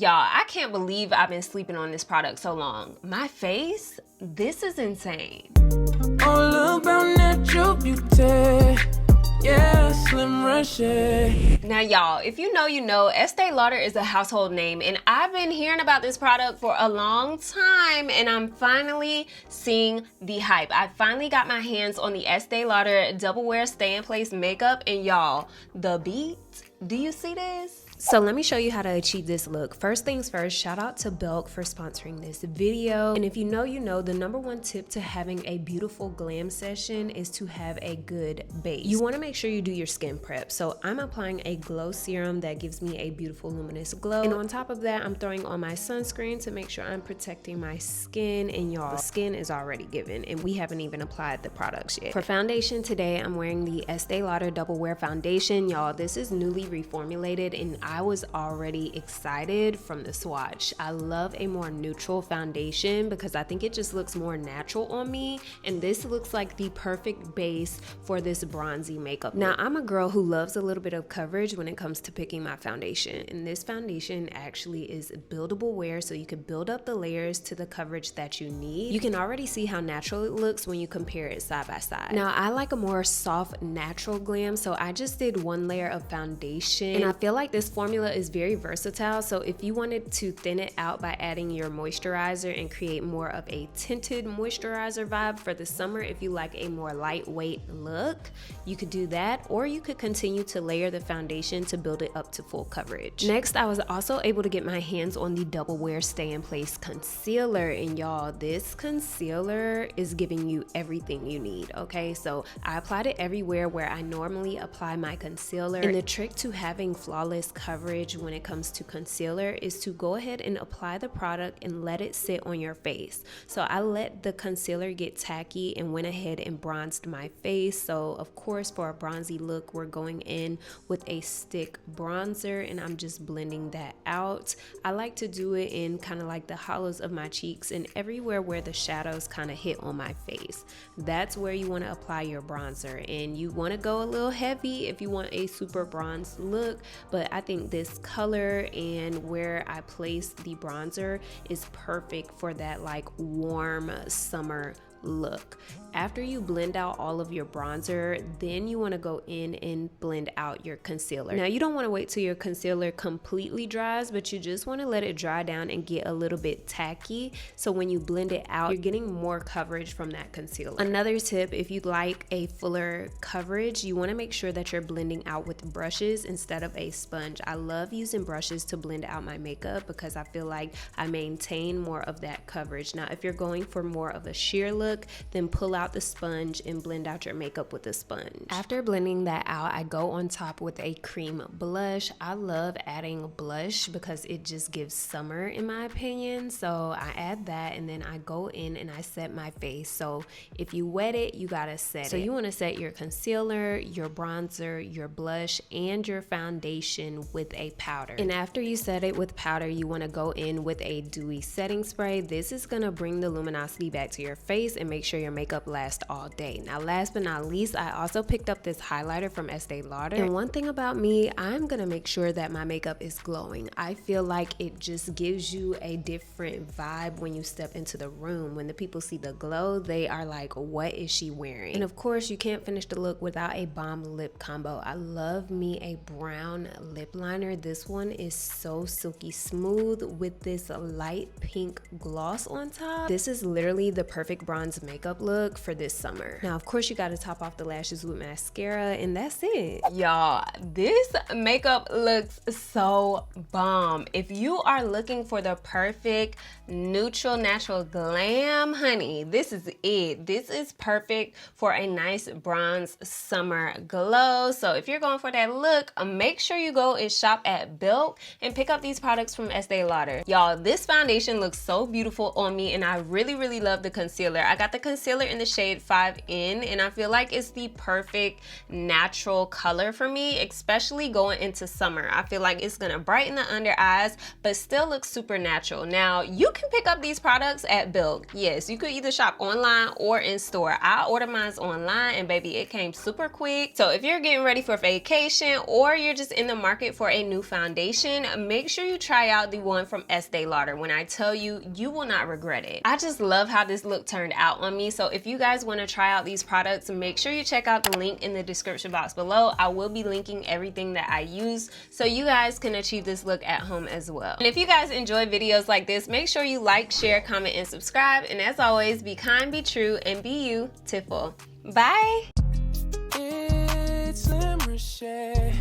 Y'all, I can't believe I've been sleeping on this product so long. My face, this is insane. All about natural beauty. Yeah, slim Reshae. Now y'all, if you know, you know, Estee Lauder is a household name, and I've been hearing about this product for a long time, and I'm finally seeing the hype. I finally got my hands on the Estee Lauder Double Wear Stay in Place makeup, and y'all, the beat, do you see this? So let me show you how to achieve this look. First things first, shout out to Belk for sponsoring this video. And if you know, you know, the #1 tip to having a beautiful glam session is to have a good base. You wanna make sure you do your skin prep. So I'm applying a glow serum that gives me a beautiful luminous glow. And on top of that, I'm throwing on my sunscreen to make sure I'm protecting my skin. And y'all, the skin is already given, and we haven't even applied the products yet. For foundation today, I'm wearing the Estee Lauder Double Wear Foundation. Y'all, this is newly reformulated, and I was already excited from the swatch. I love a more neutral foundation because I think it just looks more natural on me, and this looks like the perfect base for this bronzy makeup. Now, I'm a girl who loves a little bit of coverage when it comes to picking my foundation, and this foundation actually is buildable wear, so you can build up the layers to the coverage that you need. You can already see how natural it looks when you compare it side by side. Now, I like a more soft, natural glam, so I just did 1 layer of foundation, and I feel like this formula is very versatile. So if you wanted to thin it out by adding your moisturizer and create more of a tinted moisturizer vibe for the summer, if you like a more lightweight look, you could do that, or you could continue to layer the foundation to build it up to full coverage. Next, I was also able to get my hands on the Double Wear Stay in Place concealer, and y'all, this concealer is giving you everything you need. Okay, so I applied it everywhere where I normally apply my concealer, and the trick to having flawless coverage when it comes to concealer is to go ahead and apply the product and let it sit on your face. So I let the concealer get tacky and went ahead and bronzed my face. So of course, for a bronzy look, we're going in with a stick bronzer, and I'm just blending that out. I like to do it in kind of like the hollows of my cheeks and everywhere where the shadows kind of hit on my face. That's where you want to apply your bronzer, and you want to go a little heavy if you want a super bronzed look, but I think this color and where I place the bronzer is perfect for that like warm summer look. After you blend out all of your bronzer, then you want to go in and blend out your concealer. Now, you don't want to wait till your concealer completely dries, but you just want to let it dry down and get a little bit tacky, so when you blend it out, you're getting more coverage from that concealer. Another tip, if you'd like a fuller coverage, you want to make sure that you're blending out with brushes instead of a sponge. I love using brushes to blend out my makeup because I feel like I maintain more of that coverage. Now, if you're going for more of a sheer look, then pull out the sponge and blend out your makeup with a sponge. After blending that out, I go on top with a cream blush. I love adding blush because it just gives summer in my opinion. So I add that, and then I go in and I set my face. So if you wet it, you gotta set it. So you wanna set your concealer, your bronzer, your blush, and your foundation with a powder. And after you set it with powder, you wanna go in with a dewy setting spray. This is gonna bring the luminosity back to your face and make sure your makeup lasts all day. Now, last but not least, I also picked up this highlighter from Estee Lauder. And one thing about me, I'm gonna make sure that my makeup is glowing. I feel like it just gives you a different vibe when you step into the room. When the people see the glow, they are like, what is she wearing? And of course, you can't finish the look without a bomb lip combo. I love me a brown lip liner. This one is so silky smooth with this light pink gloss on top. This is literally the perfect bronze makeup look for this summer. Now, of course, you got to top off the lashes with mascara, and that's it. Y'all, this makeup looks so bomb. If you are looking for the perfect neutral natural glam, honey, this is it. This is perfect for a nice bronze summer glow. So if you're going for that look, make sure you go and shop at Belk and pick up these products from Estee Lauder. Y'all, this foundation looks so beautiful on me, and I really love the concealer. I got the concealer in the shade 5N, and I feel like it's the perfect natural color for me, especially going into summer. I feel like it's gonna brighten the under eyes, but still look super natural. Now, you can pick up these products at Belk. Yes, you could either shop online or in store. I ordered mine online, and baby, it came super quick. So if you're getting ready for vacation or you're just in the market for a new foundation, make sure you try out the one from Estee Lauder. When I tell you, you will not regret it. I just love how this look turned out on me. So if you guys want to try out these products, make sure you check out the link in the description box below. I will be linking everything that I use so you guys can achieve this look at home as well. And if you guys enjoy videos like this, make sure you like, share, comment, and subscribe. And as always, be kind, be true, and be you, Tiffle. Bye. It's Reshae,